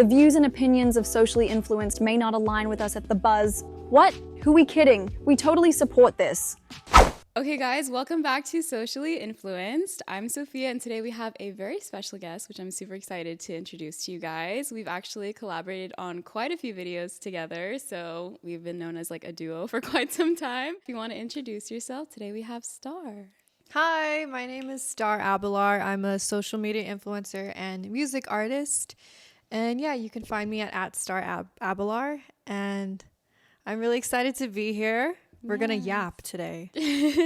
The views and opinions of Socially Influenced may not align with us at The Buzz. What? Who we kidding? We totally support this. Okay guys, welcome back to Socially Influenced. I'm Sophia and today we have a very special guest, which I'm super excited to introduce to you guys. We've actually collaborated on quite a few videos together, so we've been known as like a duo for quite some time. If you want to introduce yourself, today we have Star. Hi, my name is Star Abelar. I'm a social media influencer and music artist. And yeah, you can find me at Star Abelar. And I'm really excited to be here. We're going to yap today.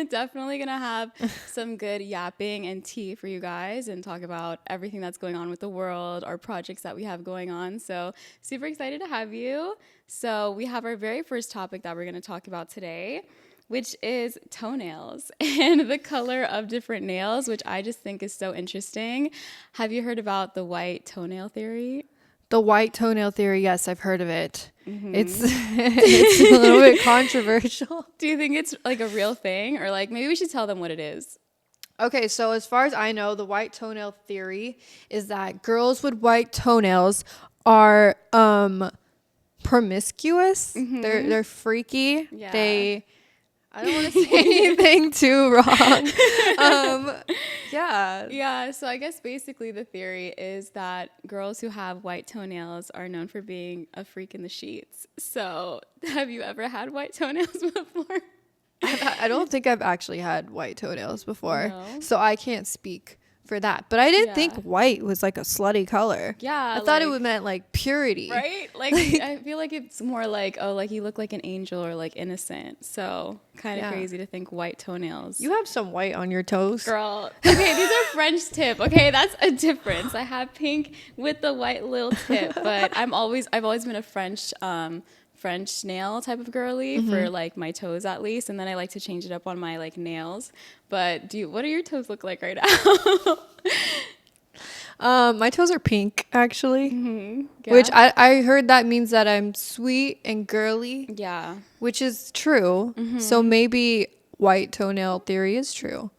Definitely going to have some good yapping and tea for you guys and talk about everything that's going on with the world, our projects that we have going on. So super excited to have you. So we have our very first topic that we're going to talk about today, which is toenails and the color of different nails, which I just think is so interesting. Have you heard about the white toenail theory? The white toenail theory, yes, I've heard of it. Mm-hmm. It's a little bit controversial. Do you think it's like a real thing, or like maybe we should tell them what it is? Okay, so as far as I know, the white toenail theory is that girls with white toenails are promiscuous. Mm-hmm. They're freaky. Yeah. I don't want to say anything too wrong. Yeah, so I guess basically the theory is that girls who have white toenails are known for being a freak in the sheets. So have you ever had white toenails before? I don't think I've actually had white toenails before, No? so I can't speak for that. But I didn't think white was like a slutty color. Yeah. I thought it meant like purity. Right? Like I feel like it's more like, oh, like you look like an angel or like innocent. So kind of crazy to think white toenails. You have some white on your toes. Girl. Okay, these are French tip. Okay, that's a difference. I have pink with the white little tip, but I've always been a French nail type of girly for like my toes at least, and then I like to change it up on my like nails. But what do your toes look like right now? My toes are pink actually, Yeah. which I heard that means that I'm sweet and girly. Yeah. Which is true. So maybe white toenail theory is true.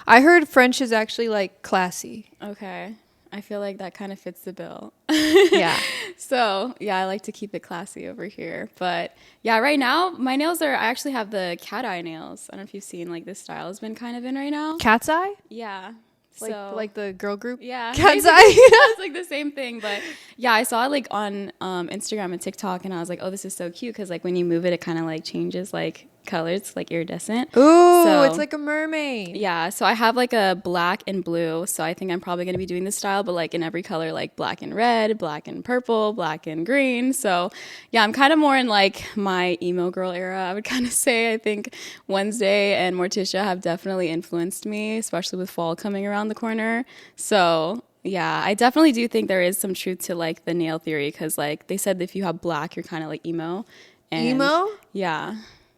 I heard French is actually like classy. Okay. I feel like that kind of fits the bill. Yeah. So, yeah, I like to keep it classy over here. But, yeah, right now, I actually have the cat eye nails. I don't know if you've seen, like, this style has been kind of in right now. Cat's eye? Yeah. Like the girl group? Yeah. Cat's eye? It's like the same thing. But, yeah, I saw it, like, on Instagram and TikTok, and I was like, oh, this is so cute. Because, like, when you move it, it kind of, like, changes, like, colors, like iridescent. Ooh, so, it's like a mermaid. Yeah, so I have like a black and blue, so I think I'm probably going to be doing this style, but like in every color, like black and red, black and purple, black and green. So yeah, I'm kind of more in like my emo girl era, I would kind of say. I think Wednesday and Morticia have definitely influenced me, especially with fall coming around the corner. So yeah, I definitely do think there is some truth to like the nail theory, because like they said if you have black, you're kind of like emo. And emo? Yeah.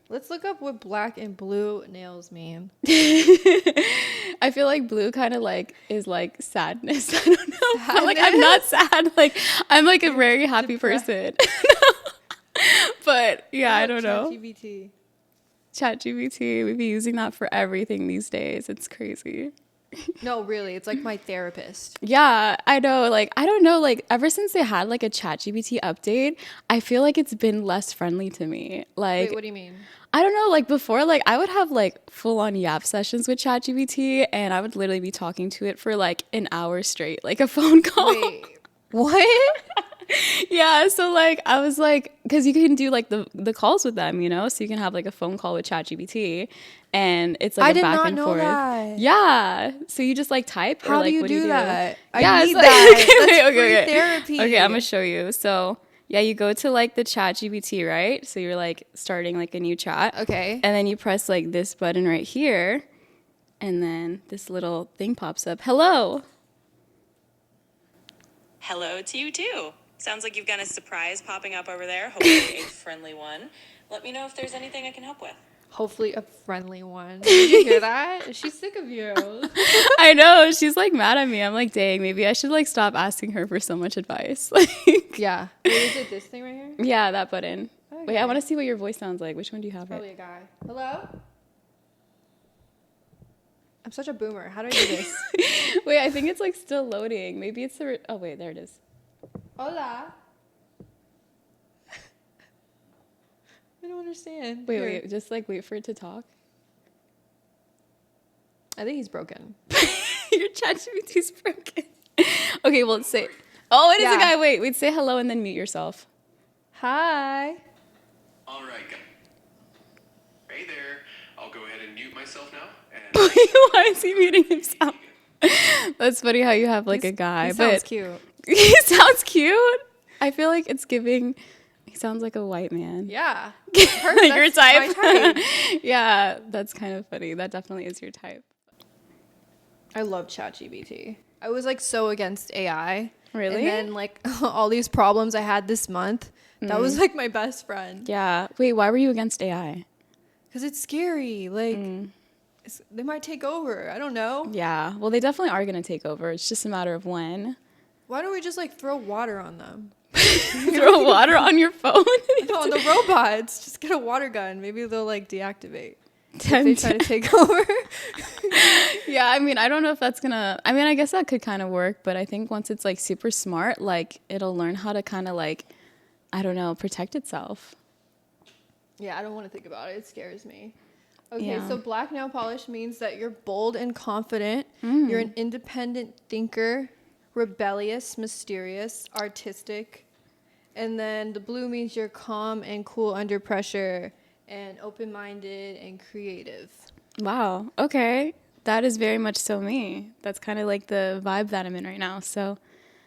Let's look up what black and blue nails mean. I feel like blue kind of like is like sadness. I don't know. Like I'm not sad. Like I'm like a very happy person. But yeah, I don't know. ChatGPT. We be using that for everything these days. It's crazy. No, really. It's like my therapist. Yeah, I know. Like, I don't know. Like, ever since they had like a ChatGPT update, I feel like it's been less friendly to me. Like, wait, what do you mean? I don't know. Like before, like I would have like full on yap sessions with ChatGPT, and I would literally be talking to it for like an hour straight, like a phone call. Wait, what? Yeah, so like I was like, because you can do like the calls with them, you know, so you can have like a phone call with ChatGPT, and it's like a back and forth. That. Yeah, so you just like type. How or, like, do you what do that? Yeah, I need like, that. That's okay, free okay. therapy. Okay, I'm gonna show you. So yeah, you go to like the ChatGPT, right? So you're like starting like a new chat. Okay. And then you press like this button right here, and then this little thing pops up. Hello. Hello to you too. Sounds like you've got a surprise popping up over there, hopefully a friendly one. Let me know if there's anything I can help with. Hopefully a friendly one. Did you hear that? She's sick of you. I know. She's like mad at me. I'm like, dang, maybe I should like stop asking her for so much advice. Like, yeah. Wait, is it this thing right here? Yeah, that button. Okay. Wait, I want to see what your voice sounds like. Which one do you have? Probably a guy. Hello? I'm such a boomer. How do I do this? Wait, I think it's like still loading. Maybe it's the... Oh, wait, there it is. Hola. I don't understand. Wait, Here. wait, just like wait for it to talk. I think he's broken. Your ChatGPT's broken. Okay, well, say. Oh, it is Yeah. a guy. Wait, say hello and then mute yourself. Hi. All right, guys. Hey there. I'll go ahead and mute myself now. And Why is he muting himself? That's funny how you have like a guy, He but sounds cute. he sounds cute. I feel like it's giving. He sounds like a white man. Yeah. Your That's my type. type. Yeah, that's kind of funny. That definitely is your type. I love ChatGPT. I was like so against AI. Really? And then like all these problems I had this month, that was like my best friend. Yeah. Wait, why were you against AI? Because it's scary. Like, they might take over. I don't know. Yeah. Well, they definitely are going to take over. It's just a matter of when. Why don't we just like throw water on them? Throw water on your phone. No, on the robots. Just get a water gun. Maybe they'll like deactivate. If they try to take over. Yeah, I mean, I don't know if that's gonna. I mean, I guess that could kind of work, but I think once it's like super smart, like it'll learn how to kind of like, I don't know, protect itself. Yeah, I don't want to think about it. It scares me. Okay, Yeah. so black nail polish means that you're bold and confident. You're an independent thinker, rebellious, mysterious, artistic. And then the blue means you're calm and cool under pressure and open-minded and creative. Wow. Okay, that is very much so me. That's kind of like the vibe that I'm in right now. So,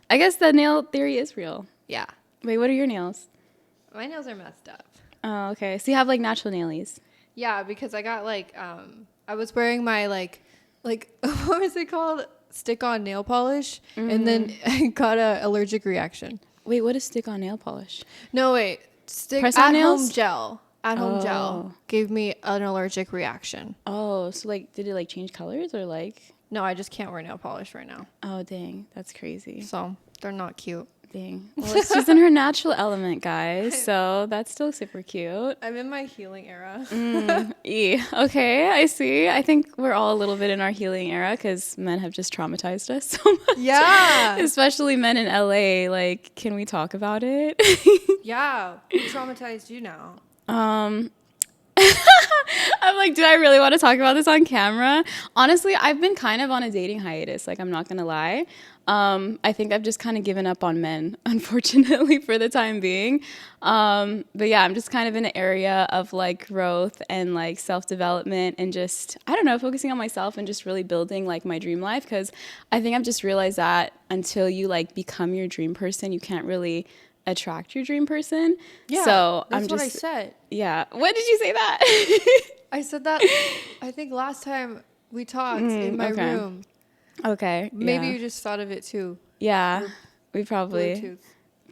I guess the nail theory is real. Yeah. Wait, what are your nails? My nails are messed up. Oh, okay. So you have like natural nailies. Yeah, because I got like I was wearing my like what was it called? Stick-on nail polish, and then I got a allergic reaction. Wait, what is stick-on nail polish? No, wait. Stick Press-on at nails? home gel. At home Oh. gel gave me an allergic reaction. Oh, so like, did it like change colors or like? No, I just can't wear nail polish right now. Oh, dang, that's crazy. So they're not cute. Dang. Well, she's in her natural element, guys. So that's still super cute. I'm in my healing era. Okay, I see. I think we're all a little bit in our healing era because men have just traumatized us so much. Yeah. Especially men in LA. Like, can we talk about it? Yeah. Who traumatized you now? I'm like, do I really want to talk about this on camera? Honestly, I've been kind of on a dating hiatus. Like, I'm not going to lie. I think I've just kind of given up on men, unfortunately, for the time being. But yeah, I'm just kind of in an area of like growth and like self-development and just, I don't know, focusing on myself and just really building like my dream life. Because I think I've just realized that until you like become your dream person, you can't really attract your dream person. Yeah. So that's I'm what I just, said. yeah. When did you say that? I said that I think last time we talked in my okay. room. Okay. Maybe yeah. you just thought of it too. Yeah. We probably.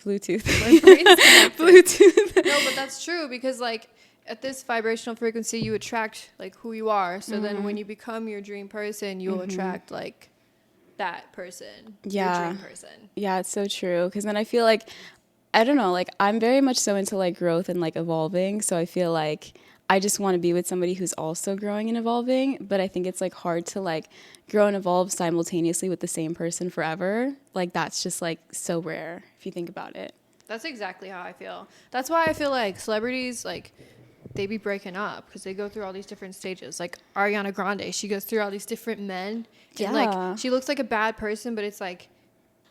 Bluetooth. Bluetooth. brain's connected. Bluetooth. No, but that's true because like at this vibrational frequency you attract like who you are. So then when you become your dream person, you'll attract like that person. Yeah. Your dream person. Yeah, it's so true. Because then I feel like, I don't know, like I'm very much so into like growth and like evolving. So I feel like I just want to be with somebody who's also growing and evolving. But I think it's like hard to like grow and evolve simultaneously with the same person forever. Like that's just like so rare if you think about it. That's exactly how I feel. That's why I feel like celebrities like they be breaking up because they go through all these different stages. Like Ariana Grande, she goes through all these different men. Yeah. And like she looks like a bad person, but it's like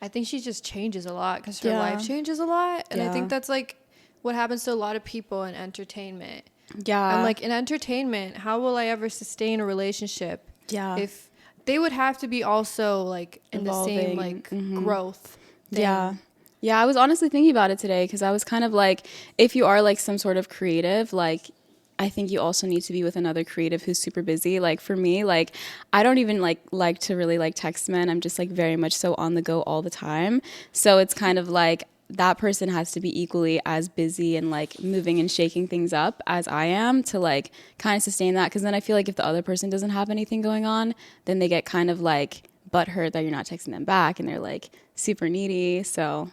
I think she just changes a lot because her Yeah. life changes a lot. And I Yeah. think that's like what happens to a lot of people in entertainment. Yeah. I'm like, in entertainment, how will I ever sustain a relationship Yeah. if they would have to be also like in the same like growth thing. Yeah. Yeah, I was honestly thinking about it today because I was kind of like, if you are like some sort of creative, like I think you also need to be with another creative who's super busy. Like for me, like I don't even like to really like text men. I'm just like very much so on the go all the time. So it's kind of like that person has to be equally as busy and like moving and shaking things up as I am to like kind of sustain that. Because then I feel like if the other person doesn't have anything going on, then they get kind of like butthurt that you're not texting them back and they're like super needy. So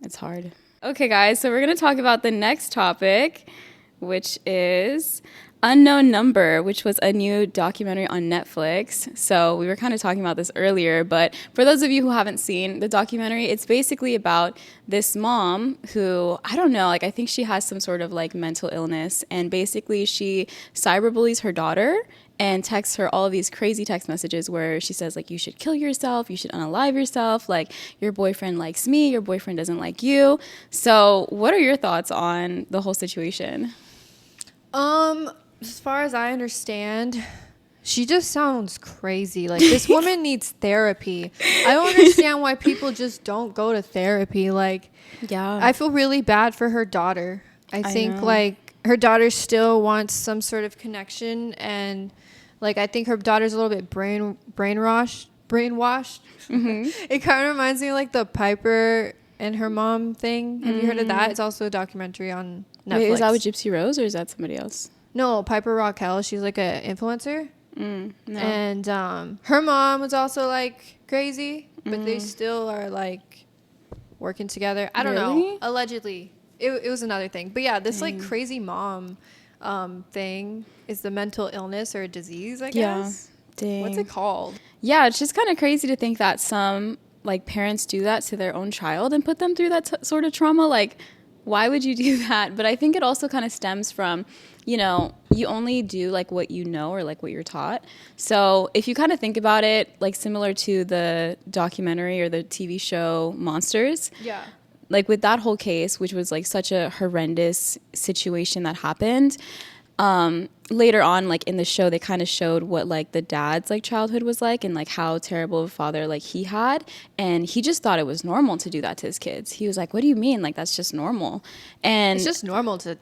it's hard. Okay, guys, so we're going to talk about the next topic, which is Unknown Number, which was a new documentary on Netflix. So we were kind of talking about this earlier, but for those of you who haven't seen the documentary, it's basically about this mom who, I don't know, like I think she has some sort of like mental illness, and basically she cyberbullies her daughter and texts her all of these crazy text messages where she says like, you should kill yourself, you should unalive yourself, like your boyfriend likes me, your boyfriend doesn't like you. So what are your thoughts on the whole situation? As far as I understand, she just sounds crazy. Like, this woman needs therapy. I don't understand why people just don't go to therapy. Like, Yeah. I feel really bad for her daughter. I think know. like her daughter still wants some sort of connection, and like I think her daughter's a little bit brainwashed. It kind of reminds me of like the Piper and her mom thing. Have you heard of that? It's also a documentary on Netflix. Wait, is that with Gypsy Rose or is that somebody else? No, Piper Raquel. She's like an influencer. No. And her mom was also like crazy, but they still are like working together. I don't know. Really? Allegedly. It was another thing. But yeah, this like crazy mom thing is the mental illness or a disease, I guess. Dang. What's it called? Yeah, it's just kind of crazy to think that some like parents do that to their own child and put them through that sort of trauma. Like, why would you do that? But I think it also kind of stems from, you know, you only do like what you know or like what you're taught. So if you kind of think about it, like similar to the documentary or the TV show Monsters, Yeah. like with that whole case, which was like such a horrendous situation that happened, later on, like in the show, they kind of showed what like the dad's like childhood was like and like how terrible of a father like he had, and he just thought it was normal to do that to his kids. He was like, what do you mean, like that's just normal? And It's just normal to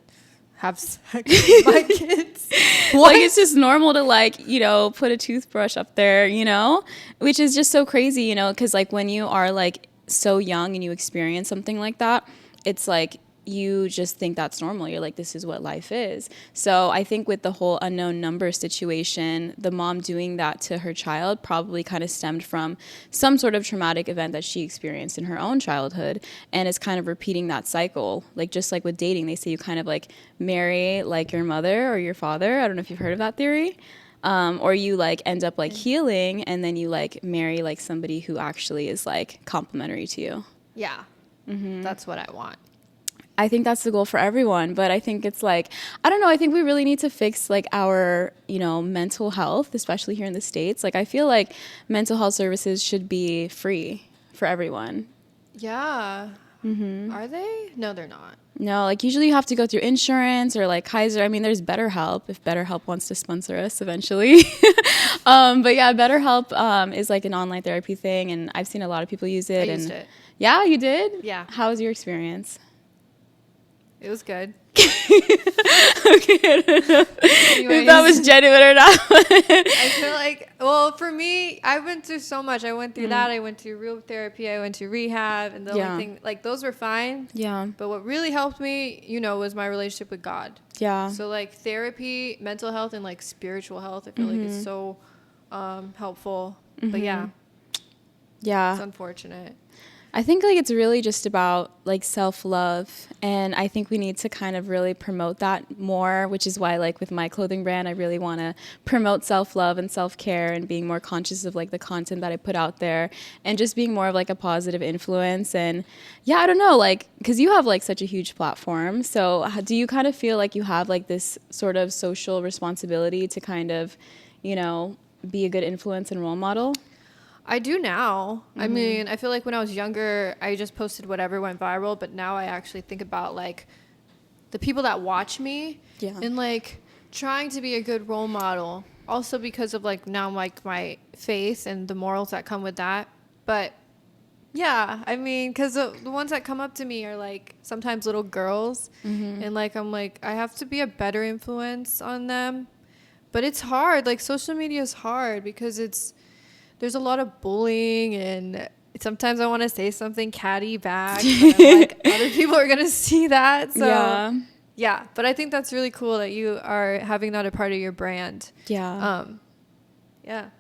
have sex with my kids. like it's just normal to like, you know, put a toothbrush up there, you know, which is just so crazy, you know, because like when you are like so young and you experience something like that, it's like you just think that's normal. You're like, this is what life is. So I think with the whole unknown number situation, the mom doing that to her child probably kind of stemmed from some sort of traumatic event that she experienced in her own childhood, and is kind of repeating that cycle. Like just like with dating, they say you kind of like marry like your mother or your father. I don't know if you've heard of that theory. Or you like end up like healing and then you like marry like somebody who actually is like complimentary to you. Yeah. That's what I want. I think that's the goal for everyone, but I think it's like, I don't know, I think we really need to fix like our, you know, mental health, especially here in the States. Like I feel like mental health services should be free for everyone. Yeah. Are they? No, they're not. No, like usually you have to go through insurance or like Kaiser. I mean, there's BetterHelp if BetterHelp wants to sponsor us eventually. But yeah, BetterHelp is like an online therapy thing, and I've seen a lot of people use it. I used it. Yeah, you did? Yeah. How was your experience? It was good. Okay, I don't know Anyways. if that was genuine or not. I feel like, well, for me, I went through so much. I went through that. I went to real therapy. I went to rehab. And the Yeah. only thing, like, those were fine. Yeah, But what really helped me, you know, was my relationship with God. yeah. So, like, therapy, mental health, and, like, spiritual health, I feel like it's so helpful. But, yeah, Yeah. it's unfortunate. I think like it's really just about like self-love, and I think we need to kind of really promote that more, which is why like with my clothing brand I really want to promote self-love and self-care and being more conscious of like the content that I put out there and just being more of like a positive influence. And yeah, I don't know, like because you have like such a huge platform, so do you kind of feel like you have like this sort of social responsibility to kind of, you know, be a good influence and role model? I do now. I mean, I feel like when I was younger, I just posted whatever went viral. But now I actually think about like the people that watch me and like trying to be a good role model. Also because of like now like my faith and the morals that come with that. But yeah, I mean, because the ones that come up to me are like sometimes little girls. And like I'm like, I have to be a better influence on them. But it's hard. Like social media is hard because there's a lot of bullying, and sometimes I want to say something catty back, but I'm like, other people are going to see that. So yeah, but I think that's really cool that you are having that a part of your brand. Yeah. Yeah.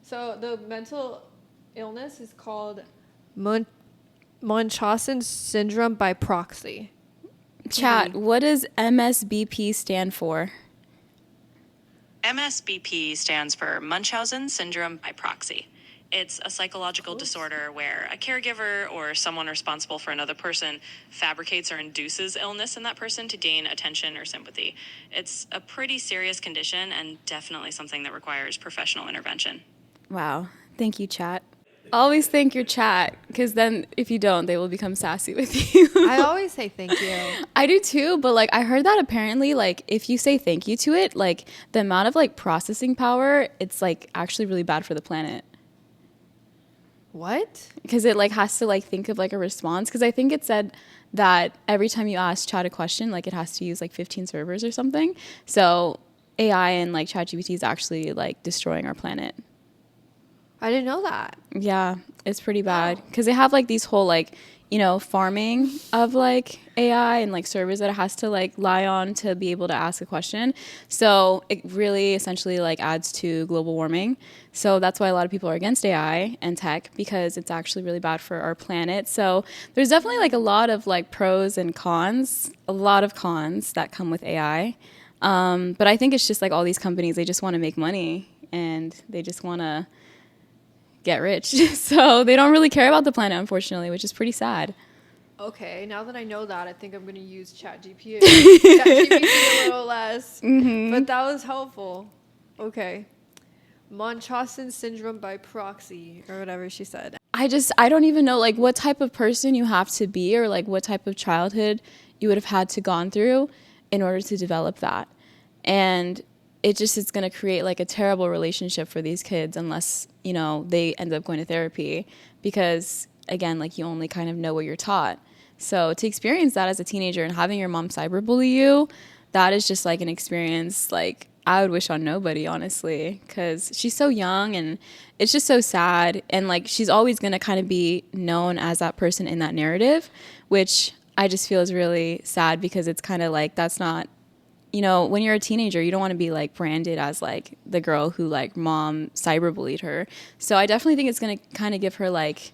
So the mental illness is called Munchausen syndrome by proxy. Chat, what does MSBP stand for? MSBP stands for Munchausen syndrome by proxy. It's a psychological disorder where a caregiver or someone responsible for another person fabricates or induces illness in that person to gain attention or sympathy. It's a pretty serious condition and definitely something that requires professional intervention. Wow. Thank you, chat. Always thank your chat, because then if you don't, they will become sassy with you. I always say thank you. I do too, but like I heard that apparently like if you say thank you to it, like the amount of like processing power, it's like actually really bad for the planet. What? Because it like has to like think of like a response, because I think it said that every time you ask chat a question, like it has to use like 15 servers or something. So AI and like ChatGPT is actually like destroying our planet. I didn't know that. Yeah, it's pretty bad, because they have like these whole like, you know, farming of like AI and like servers that it has to like lie on to be able to ask a question. So it really essentially like adds to global warming. So that's why a lot of people are against AI and tech, because it's actually really bad for our planet. So there's definitely like a lot of like pros and cons, a lot of cons that come with AI. But I think it's just like all these companies, they just want to make money and they just want to get rich. So they don't really care about the planet, unfortunately, which is pretty sad. Okay, now that I know that, I think I'm going to use ChatGPT a little less. Mm-hmm. But that was helpful. Okay. Munchausen syndrome by proxy, or whatever she said. I don't even know like what type of person you have to be, or like what type of childhood you would have had to gone through in order to develop that. And it just is going to create like a terrible relationship for these kids unless, you know, they end up going to therapy, because again, like you only kind of know what you're taught. So to experience that as a teenager and having your mom cyberbully you, that is just like an experience like I would wish on nobody, honestly, because she's so young and it's just so sad. And like she's always going to kind of be known as that person in that narrative, which I just feel is really sad, because it's kind of like that's not, you know, when you're a teenager, you don't want to be like branded as like the girl who like mom cyberbullied her. So I definitely think it's going to kind of give her like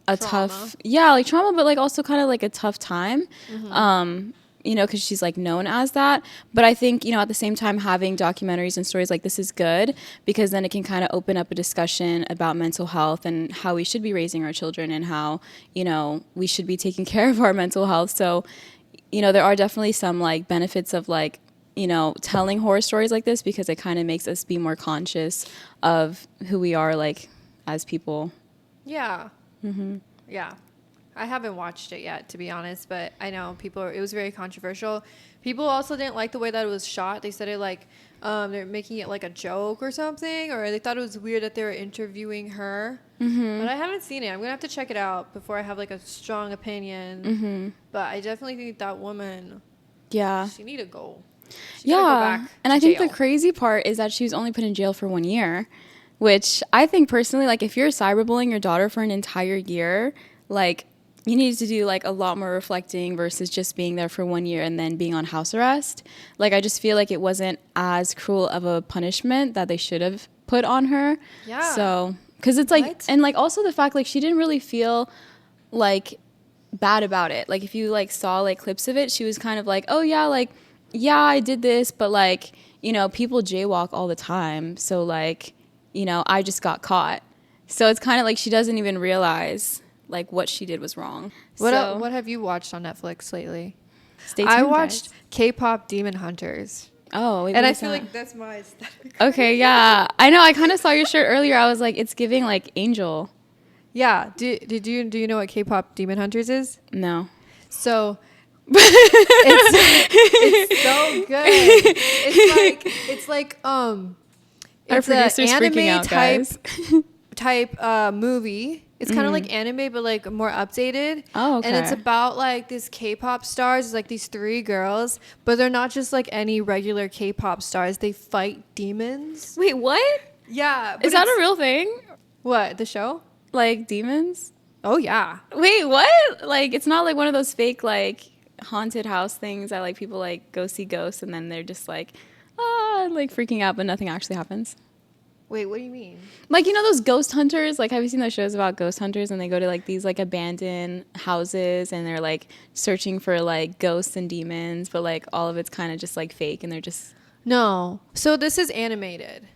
a tough, like trauma, but like also kind of like a tough time. Mm-hmm. You know, because she's like known as that. But I think, you know, at the same time, having documentaries and stories like this is good, because then it can kind of open up a discussion about mental health and how we should be raising our children and how, you know, we should be taking care of our mental health. So, you know, there are definitely some like benefits of like, you know, telling horror stories like this, because it kind of makes us be more conscious of who we are like as people. Yeah. Mm-hmm. Yeah. I haven't watched it yet, to be honest, but I know it was very controversial. People also didn't like the way that it was shot. They said it like they're making it like a joke or something, or they thought it was weird that they were interviewing her. Mm-hmm. But I haven't seen it. I'm going to have to check it out before I have like a strong opinion. Mm-hmm. But I definitely think that woman, she need to go. She gotta go back and I jail. think the crazy part is that she was only put in jail for 1 year, which I think personally, like if you're cyberbullying your daughter for an entire year, like you need to do like a lot more reflecting versus just being there for 1 year and then being on house arrest. Like I just feel like it wasn't as cruel of a punishment that they should have put on her. Yeah. So, because it's like, and like also the fact like she didn't really feel like bad about it. Like if you like saw like clips of it, she was kind of like, oh yeah, like, yeah, I did this, but like, you know, people jaywalk all the time. So like, you know, I just got caught. So it's kind of like she doesn't even realize like what she did was wrong. What have you watched on Netflix lately? Stay tuned, I watched guys. K-pop Demon Hunters. Oh, wait, and I feel like that's my aesthetic. Okay, yeah. I know. I kind of saw your shirt earlier. I was like, it's giving like Angel. Yeah. Do you know what K-pop Demon Hunters is? No. So it's so good. It's like Our it's producer's an freaking anime out, guys. type movie. It's kind of like anime, but like more updated. Oh, okay. And it's about like this K-pop stars. It's like these 3 girls, but they're not just like any regular K-pop stars. They fight demons. Wait, what? Yeah. Is that a real thing? What, the show? Like demons? Oh yeah. Wait, what? Like it's not like one of those fake like haunted house things that like people like go see ghosts and then they're just like like freaking out, but nothing actually happens. Wait, what do you mean? Like, you know those ghost hunters? Like, have you seen those shows about ghost hunters and they go to like these like abandoned houses and they're like searching for like ghosts and demons, but like all of it's kind of just like fake and they're just No. So this is animated.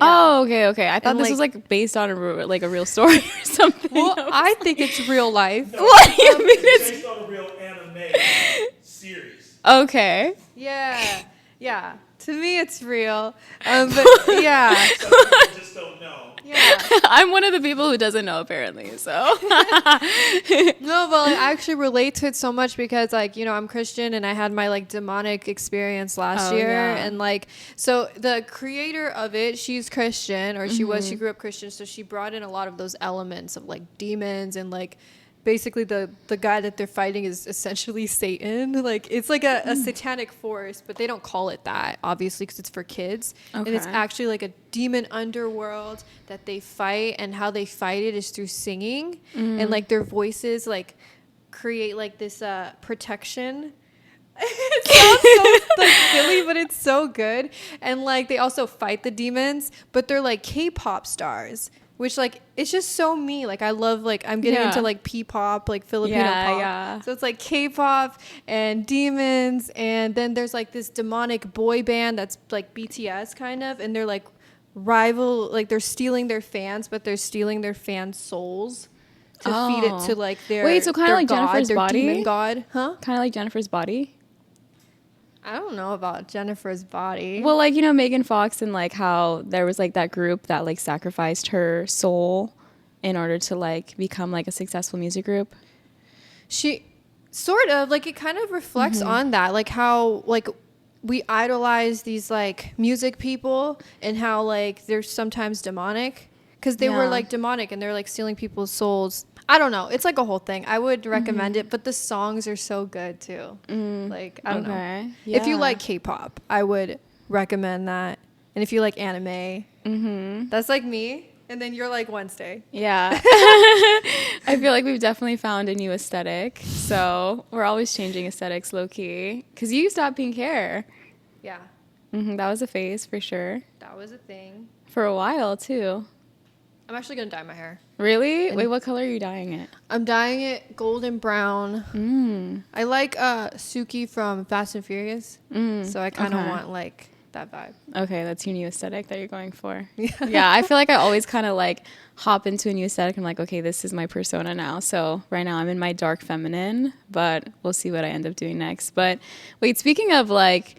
Oh, okay. I thought And, this was like based on a real story or something. Well, I think it's real life. What do you mean it's based on a real anime series. okay? Yeah. Yeah. To me, it's real. But yeah. Some people just don't know. Yeah. I'm one of the people who doesn't know apparently. So No, but like, I actually relate to it so much because like, you know, I'm Christian and I had my like demonic experience last year. Yeah. And like, so the creator of it, she's Christian, or she grew up Christian. So she brought in a lot of those elements of like demons, and like basically the guy that they're fighting is essentially Satan. Like it's like a satanic force, but they don't call it that obviously because it's for kids. And it's Okay. actually like a demon underworld that they fight, and how they fight it is through singing, and like their voices like create like this protection. It sounds so like silly, but it's so good. And like they also fight the demons, but they're like K-pop stars, which like it's just so me. Like I love, like I'm getting Yeah. into like P-pop, like Filipino Yeah, pop. yeah. So it's like K-pop and demons, and then there's like this demonic boy band that's like BTS kind of, and they're like rival, like they're stealing their fans, but they're stealing their fans' souls to feed it to like their Wait, so kinda their like god, Jennifer's their Body? demon god, huh? kind of like Jennifer's Body. I don't know about Jennifer's Body. Well, like, you know, Megan Fox, and like how there was like that group that like sacrificed her soul in order to like become like a successful music group. She sort of like, it kind of reflects on that, like how like we idolize these like music people, and how like they're sometimes demonic because they were Yeah. like demonic and they're like stealing people's souls. I don't know. It's like a whole thing. I would recommend it, but the songs are so good too. Like, I don't know. Okay. If you Yeah. like K-pop, I would recommend that. And if you like anime, that's like me. And then you're like Wednesday. Yeah. I feel like we've definitely found a new aesthetic. So we're always changing aesthetics low key. Because you used to have pink hair. Yeah, That was a phase for sure. that was a thing. For a while too. I'm actually going to dye my hair. Really? Wait, what color are you dyeing it? I'm dyeing it golden brown. I like Suki from Fast and Furious. So I kind of okay. want like that vibe. Okay, that's your new aesthetic that you're going for. Yeah, I feel like I always kind of like hop into a new aesthetic. I'm like, okay, this is my persona now. So right now I'm in my dark feminine, but we'll see what I end up doing next. But wait, speaking of like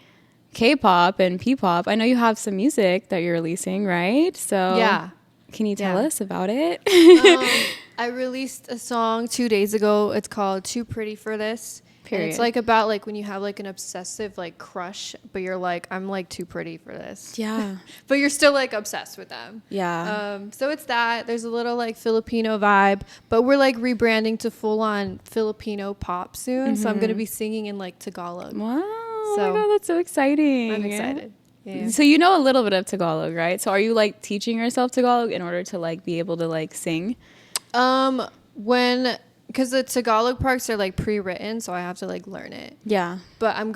K-pop and P-pop, I know you have some music that you're releasing, right? So Yeah. can you tell us about it? I released a song 2 days ago. It's called Too Pretty for This. And Period. it's like about like when you have like an obsessive like crush, but you're like, I'm like too pretty for this. Yeah. But you're still like obsessed with them. Yeah. So it's that. There's a little like Filipino vibe, but we're like rebranding to full on Filipino pop soon. So I'm going to be singing in like Tagalog. Wow. Oh So, my God, that's so exciting. I'm excited. Yeah. So you know a little bit of Tagalog, right? So are you like teaching yourself Tagalog in order to like be able to like sing? Because the Tagalog parts are like pre-written, so I have to like learn it. Yeah. But I'm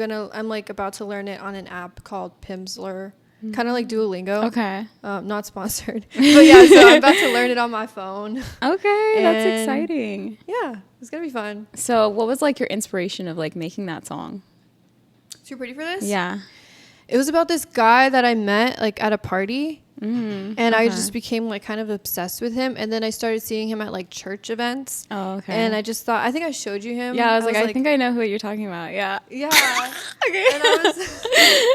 like about to learn it on an app called Pimsleur, kind of like Duolingo. Okay. Not sponsored, but yeah. So I'm about to learn it on my phone. Okay, that's And- exciting. Yeah, it's gonna be fun. So what was like your inspiration of like making that song? Too pretty for this? Yeah. It was about this guy that I met like at a party. Mm-hmm. And I just became like kind of obsessed with him. And then I started seeing him at like church events. Oh, okay. And I just thought, I think I showed you him. Yeah, I was like, I think I know who you're talking about. Yeah. Yeah. Okay. And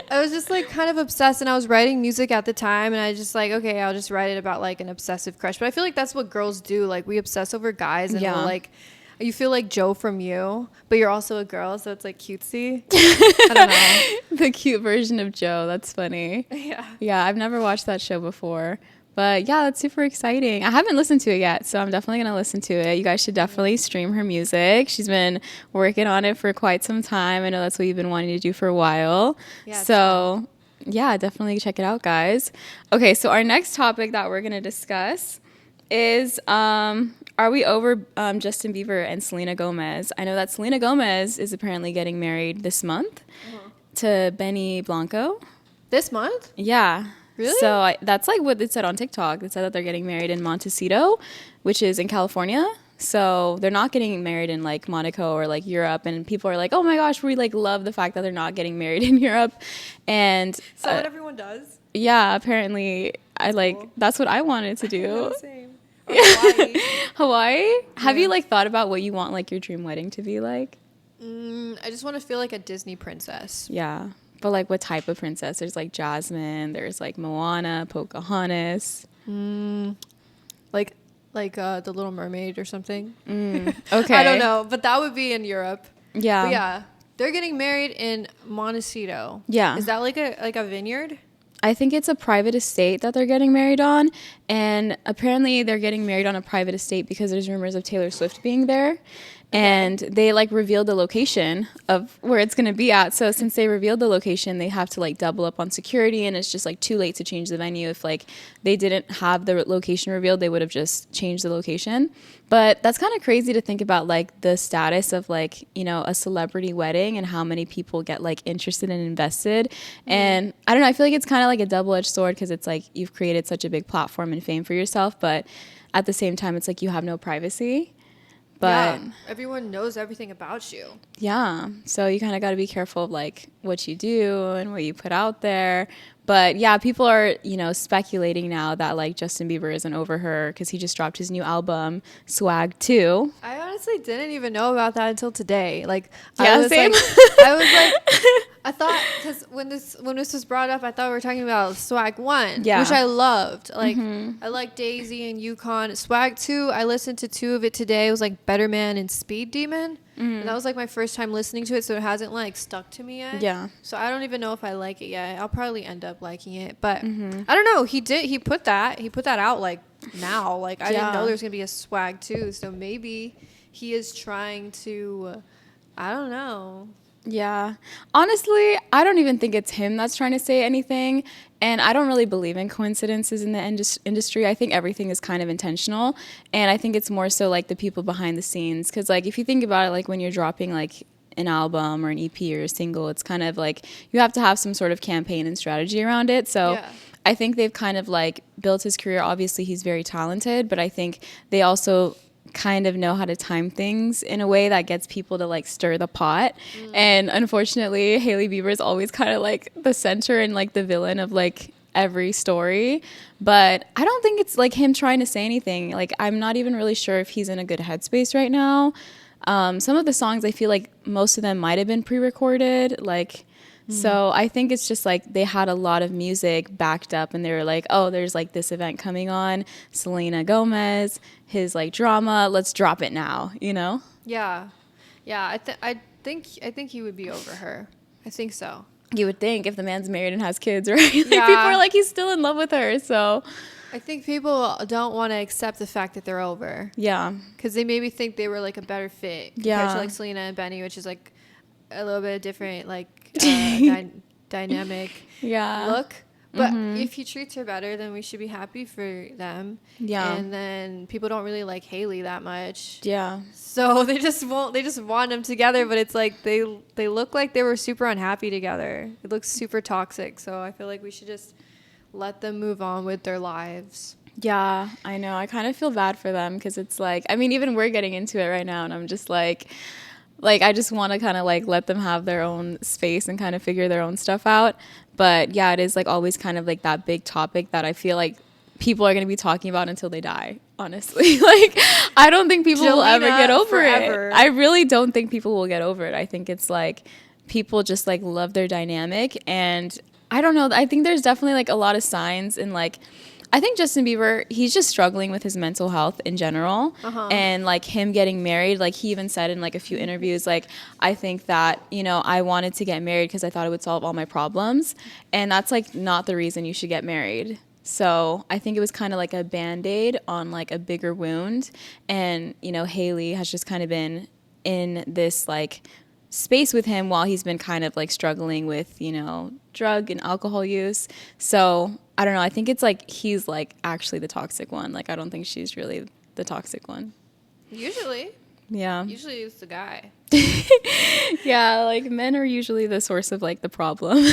I was just like kind of obsessed, and I was writing music at the time, and I just like, okay, I'll just write it about like an obsessive crush. But I feel like that's what girls do. Like we obsess over guys, and Yeah. we'll like, you feel like Joe from You, but you're also a girl, so it's like cutesy. I don't know. The cute version of Joe. That's funny. Yeah. Yeah, I've never watched that show before. But yeah, that's super exciting. I haven't listened to it yet, so I'm definitely going to listen to it. You guys should definitely stream her music. She's been working on it for quite some time. I know that's what you've been wanting to do for a while. Yeah, it's so yeah, definitely check it out, guys. Okay, so our next topic that we're going to discuss is are we over Justin Bieber and Selena Gomez? I know that Selena Gomez is apparently getting married this month to Benny Blanco. This month? Yeah. Really? So that's like what it said on TikTok. It said that they're getting married in Montecito, which is in California. So they're not getting married in like Monaco or like Europe, and people are like, oh my gosh, we like love the fact that they're not getting married in Europe. And So what everyone does? yeah, apparently that's what I wanted to do. Same. Or Hawaii. Hawaii? Have Yeah. you like thought about what you want like your dream wedding to be like? I just want to feel like a Disney princess. Yeah. But like what type of princess? There's like Jasmine, there's like Moana, Pocahontas. Like the Little Mermaid or something. Okay. I don't know, but that would be in Europe. Yeah. But yeah, they're getting married in Montecito. Yeah. Is that like a vineyard? I think it's a private estate that they're getting married on, and apparently they're getting married on a private estate because there's rumors of Taylor Swift being there. And they like revealed the location of where it's going to be at. So since they revealed the location, they have to like double up on security, and it's just like too late to change the venue. If like they didn't have the location revealed, they would have just changed the location. But that's kind of crazy to think about, like the status of like, you know, a celebrity wedding and how many people get like interested and invested. And I don't know, I feel like it's kind of like a double-edged sword because it's like you've created such a big platform and fame for yourself, but at the same time, it's like you have no privacy. But yeah, everyone knows everything about you. yeah, so you kind of got to be careful of like what you do and what you put out there. But yeah, people are, you know, speculating now that like Justin Bieber isn't over her because he just dropped his new album, Swag 2. I honestly didn't even know about that until today. Like, Yeah, I was same. like, I thought because when this was brought up, I thought we were talking about Swag 1, Yeah. which I loved. Like, I like Daisy and Yukon. Swag 2, I listened to 2 of it today. It was like Better Man and Speed Demon. And that was like my first time listening to it, so it hasn't like stuck to me yet. Yeah. So I don't even know if I like it yet. I'll probably end up liking it, but I don't know. He put that out like now. Like I didn't know there was gonna be a Swag 2, so maybe he is trying to. I don't know. Yeah. Honestly, I don't even think it's him that's trying to say anything. And I don't really believe in coincidences in the industry. I think everything is kind of intentional. And I think it's more so like the people behind the scenes. Because like if you think about it, like when you're dropping like an album or an EP or a single, it's kind of like you have to have some sort of campaign and strategy around it. So Yeah. I think they've kind of like built his career. Obviously, he's very talented. But I think they also kind of know how to time things in a way that gets people to like stir the pot. And unfortunately, Hailey Bieber is always kind of like the center and like the villain of like every story. But I don't think it's like him trying to say anything. Like I'm not even really sure if he's in a good headspace right now. Some of the songs, I feel like most of them might have been pre-recorded. Like so I think it's just like they had a lot of music backed up and they were like, oh, there's like this event coming on, Selena Gomez, his like drama, let's drop it now, you know? Yeah. I think he would be over her. I think so. You would think if the man's married and has kids, right? Like Yeah. people are like, he's still in love with her. So I think people don't want to accept the fact that they're over yeah. because they maybe think they were like a better fit compared Yeah. to like Selena and Benny, which is like a little bit different, like dynamic Yeah. look. But if he treats her better, then we should be happy for them. Yeah. And then people don't really like Hailey that much. Yeah. So they just want them together, but it's like they look like they were super unhappy together. It looks super toxic. So I feel like we should just let them move on with their lives. Yeah, I know. I kind of feel bad for them because it's like, I mean, even we're getting into it right now and I'm just like I just want to kind of like let them have their own space and kind of figure their own stuff out. But yeah, it is like always kind of like that big topic that I feel like people are going to be talking about until they die, honestly. Like, I don't think people will ever get over forever. it. I really don't think people will get over it. I think it's like people just like love their dynamic. And I don't know. I think there's definitely like a lot of signs in like, I think Justin Bieber, he's just struggling with his mental health in general. And like him getting married, like he even said in like a few interviews, like, I think that, you know, I wanted to get married because I thought it would solve all my problems. And that's like not the reason you should get married. So I think it was kind of like a Band-Aid on like a bigger wound. And, you know, Hailey has just kind of been in this like space with him while he's been kind of like struggling with, you know, drug and alcohol use. So I don't know. I think it's like he's like actually the toxic one. Like I don't think she's really the toxic one. Usually it's the guy. Yeah, like men are usually the source of like the problem.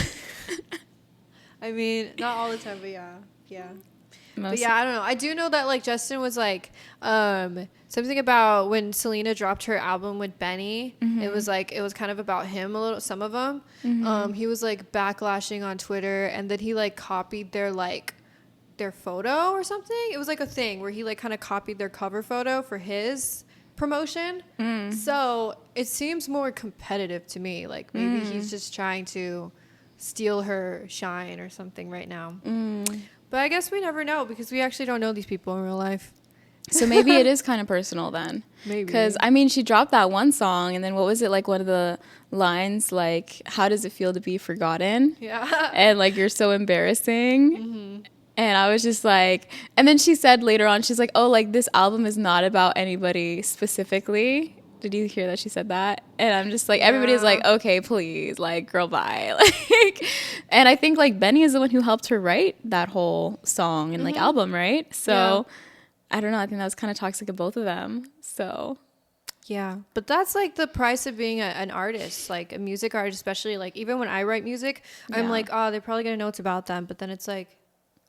I mean, not all the time, but yeah. But yeah, I don't know. I do know that like Justin was like something about when Selena dropped her album with Benny. It was kind of about him a little. Some of them. He was like backlashing on Twitter, and then he like copied their photo or something. It was like a thing where he like kind of copied their cover photo for his promotion. So it seems more competitive to me. Like maybe he's just trying to steal her shine or something right now. But I guess we never know because we actually don't know these people in real life. So maybe it is kind of personal then. Maybe. Because, I mean, she dropped that one song, and then what was it, like one of the lines, like, how does it feel to be forgotten? Yeah. And, like, you're so embarrassing. And I was just like, and then she said later on, she's like, oh, like, this album is not about anybody specifically. Did you hear that she said that? And I'm just like, everybody's like, okay, please, like, girl, bye. Like, and I think like Benny is the one who helped her write that whole song and like album, right? So I don't know. I think that was kind of toxic of both of them. So yeah, but that's like the price of being an artist, like a music artist, especially like even when I write music, I'm like, oh, they're probably gonna know it's about them, but then it's like,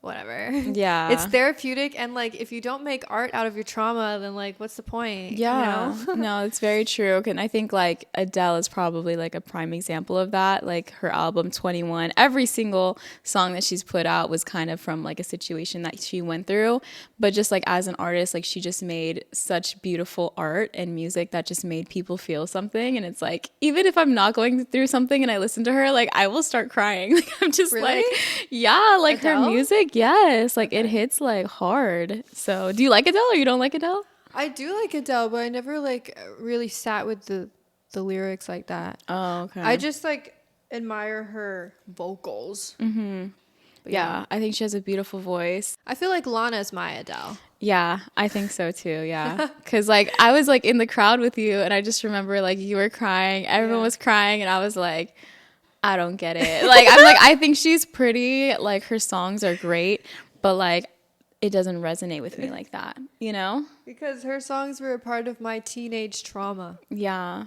whatever. Yeah. It's therapeutic, and like if you don't make art out of your trauma, then like what's the point? Yeah. You know? No, it's very true. And I think like Adele is probably like a prime example of that. Like her album 21, every single song that she's put out was kind of from like a situation that she went through. But just like as an artist, like she just made such beautiful art and music that just made people feel something. And it's like, even if I'm not going through something and I listen to her, like I will start crying. Like I'm just Really? like, yeah, like Adele? her music. Yes, like it hits like hard. So do you like Adele or you don't like Adele? I do like Adele, but I never like really sat with the lyrics like that. Oh, okay. I just like admire her vocals. But Yeah, I think she has a beautiful voice. I feel like Lana's my Adele. Yeah, I think so too. Yeah. Cause like I was like in the crowd with you and I just remember like you were crying, everyone was crying, and I was like, I don't get it. Like, I'm like, I think she's pretty, like her songs are great, but like it doesn't resonate with me like that, you know? Because her songs were a part of my teenage trauma. Yeah.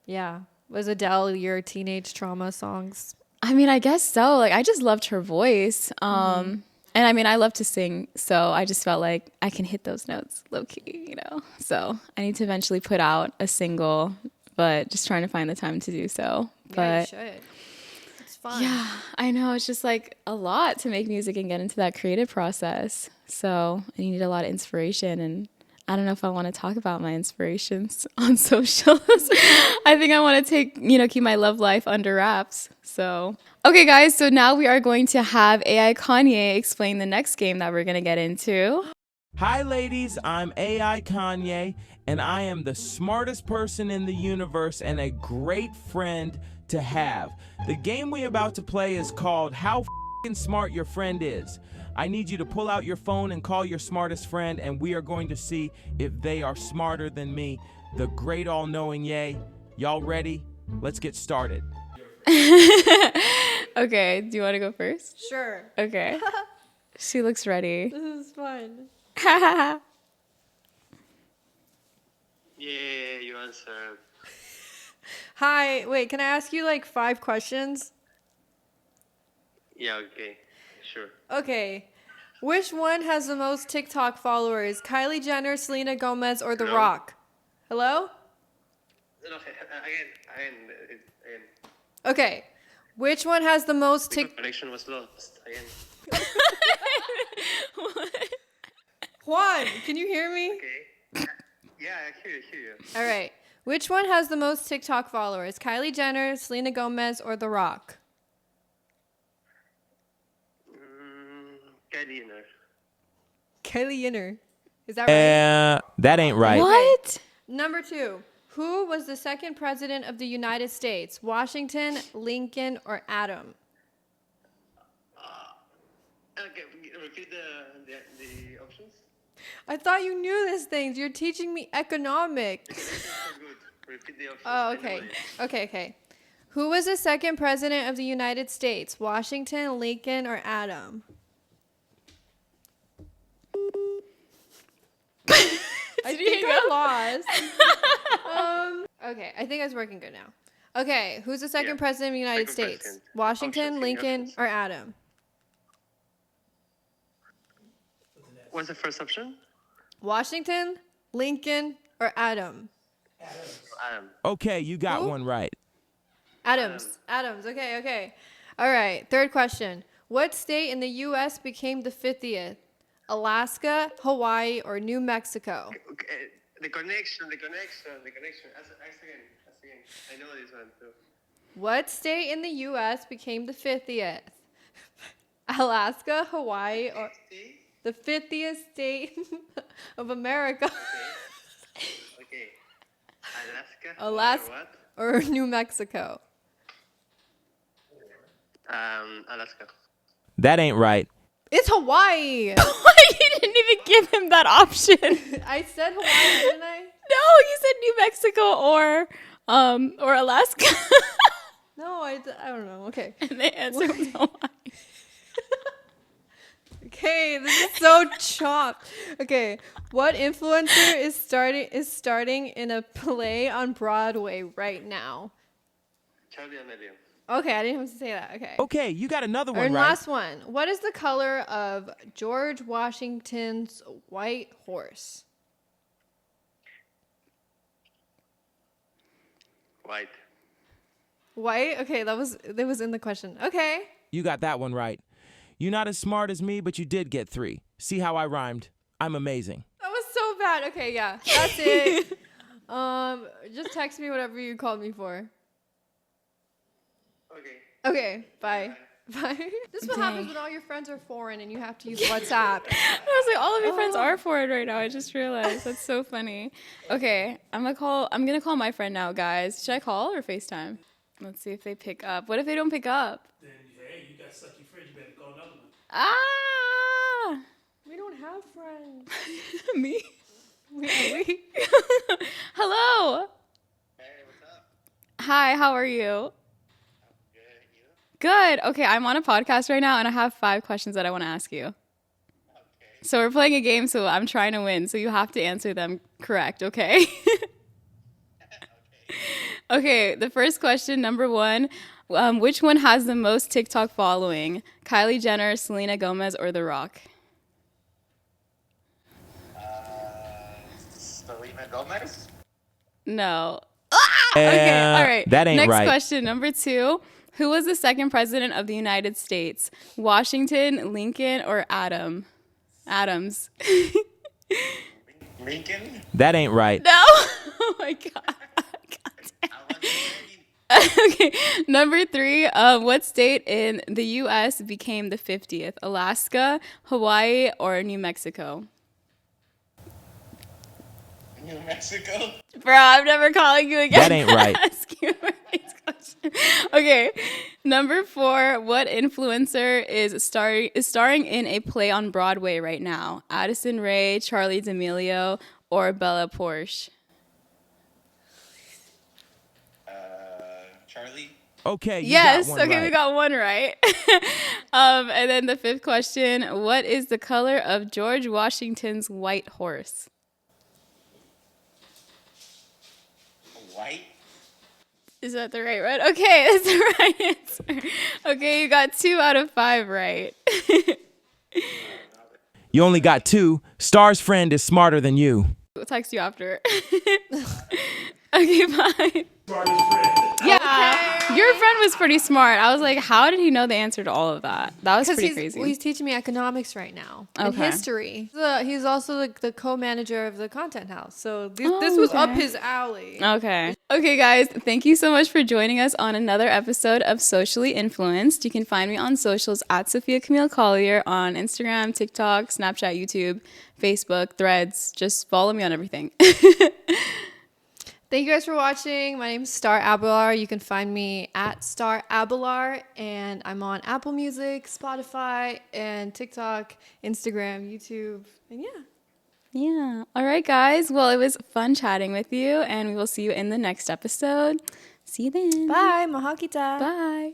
Yeah. Was Adele your teenage trauma songs? I mean, I guess so. Like I just loved her voice. And I mean, I love to sing, so I just felt like I can hit those notes low key, you know? So I need to eventually put out a single, but just trying to find the time to do so. Yeah, you But should. It's fun. yeah, I know. It's just like a lot to make music and get into that creative process. So I need a lot of inspiration, and I don't know if I want to talk about my inspirations on socials. I think I want to keep my love life under wraps. So, okay, guys. So now we are going to have AI Kanye explain the next game that we're going to get into. Hi, ladies. I'm AI Kanye, and I am the smartest person in the universe and a great friend to have. The game we're about to play is called How F***ing Smart Your Friend Is. I need you to pull out your phone and call your smartest friend, and we are going to see if they are smarter than me, the great all-knowing Ye. Y'all ready? Let's get started. Okay, do you want to go first? Sure. Okay. She looks ready. This is fun. Yeah, you answered. Hi. Wait, can I ask you like 5 questions? Yeah, okay, sure. Okay. Which one has the most TikTok followers? Kylie Jenner, Selena Gomez, or The Hello? Rock? Hello? No, again. Okay. Which one has the most The TikTok? connection was lost. Again. Juan, can you hear me? Okay. Yeah, I hear you. All right. Which one has the most TikTok followers? Kylie Jenner, Selena Gomez, or The Rock? Kylie Jenner. Kylie Jenner. Is that right? That ain't right. What? Number 2. Who was the second president of the United States? Washington, Lincoln, or Adam? Okay, repeat the options. I thought you knew these things. You're teaching me economics. Good. Repeat the options. Oh, I know okay. it. Okay. Who was the second president of the United States? Washington, Lincoln, or Adam? I think I lost. Okay, I think it's working good now. Okay, who's the second Yeah, president of the United second States? president. Washington, Options, give me Lincoln, options. or Adam? What's the first option? Washington, Lincoln, or Adam? Adam. Okay, you got Who? one right. Adams. Adams. Okay, okay. All right. Third question. What state in the U.S. became the 50th? Alaska, Hawaii, or New Mexico? Okay, the connection. Ask again. I know this one too. What state in the U.S. became the 50th? Alaska, Hawaii, or State? the 50th state of America? Okay. Alaska. Alaska Or or New Mexico? what? Alaska. That ain't right. It's Hawaii. You didn't even give him that option. I said Hawaii, didn't I? No, you said New Mexico or Alaska. No, I don't know. Okay. And the answer was Hawaii. Okay, this is so chopped. Okay, what influencer is starting in a play on Broadway right now? Charlie Amelio. Okay, I didn't have to say that. Okay. Okay, you got another one And right. last one. What is the color of George Washington's white horse? White. White? Okay, that was in the question. Okay. You got that one right. You're not as smart as me, but you did get 3. See how I rhymed? I'm amazing. That was so bad. Okay, yeah. That's it. Just text me whatever you called me for. Okay. Okay, bye. Bye. This is what happens when all your friends are foreign and you have to use WhatsApp. I was like, all of your friends are foreign right now. I just realized. That's so funny. Okay, I'm gonna call my friend now, guys. Should I call or FaceTime? Let's see if they pick up. What if they don't pick up? Then, hey, you got sucky fridge. You better call another one. Ah, We don't have friends. me. We Hello. Hey, what's up? Hi. How are you? Good. You? Good. Okay, I'm on a podcast right now, and I have 5 questions that I want to ask you. Okay. So we're playing a game, so I'm trying to win. So you have to answer them correct, okay? Okay, the first question, number 1. Which one has the most TikTok following? Kylie Jenner, Selena Gomez, or The Rock? Selena Gomez? No. Okay, all right. That ain't Next right. question, number 2. Who was the second president of the United States? Washington, Lincoln, or Adams? Lincoln? That ain't right. No. Oh my God. Okay, number 3. What state in the U.S. became the 50th? Alaska, Hawaii, or New Mexico? New Mexico? Bro, I'm never calling you again. That ain't right. Ask you my next question. Okay, number 4. What influencer is starring in a play on Broadway right now? Addison Rae, Charlie D'Amelio, or Bella Porsche? Charlie? Okay, you Yes. got one Okay, right. we got one right. And then the 5th question: what is the color of George Washington's white horse? White? Is that the right one? Okay, that's the right answer. Okay, you got 2 out of 5 right. You only got 2. Star's friend is smarter than you. We'll text you after. Okay, bye. Smartest friend. Yeah, your friend was pretty smart. I was like, how did he know the answer to all of that? That was pretty he's, crazy. well, he's teaching me economics right now and Okay. history. He's also the co-manager of the content house. So this was up his alley. Okay. Okay, guys, thank you so much for joining us on another episode of Socially Influenced. You can find me on socials at Sophia Camille Collier on Instagram, TikTok, Snapchat, YouTube, Facebook, Threads. Just follow me on everything. Thank you guys for watching. My name is Star Abelar. You can find me at Star Abelar, and I'm on Apple Music, Spotify, and TikTok, Instagram, YouTube, and yeah. Yeah. All right, guys. Well, it was fun chatting with you, and we will see you in the next episode. See you then. Bye, mahakita. Bye.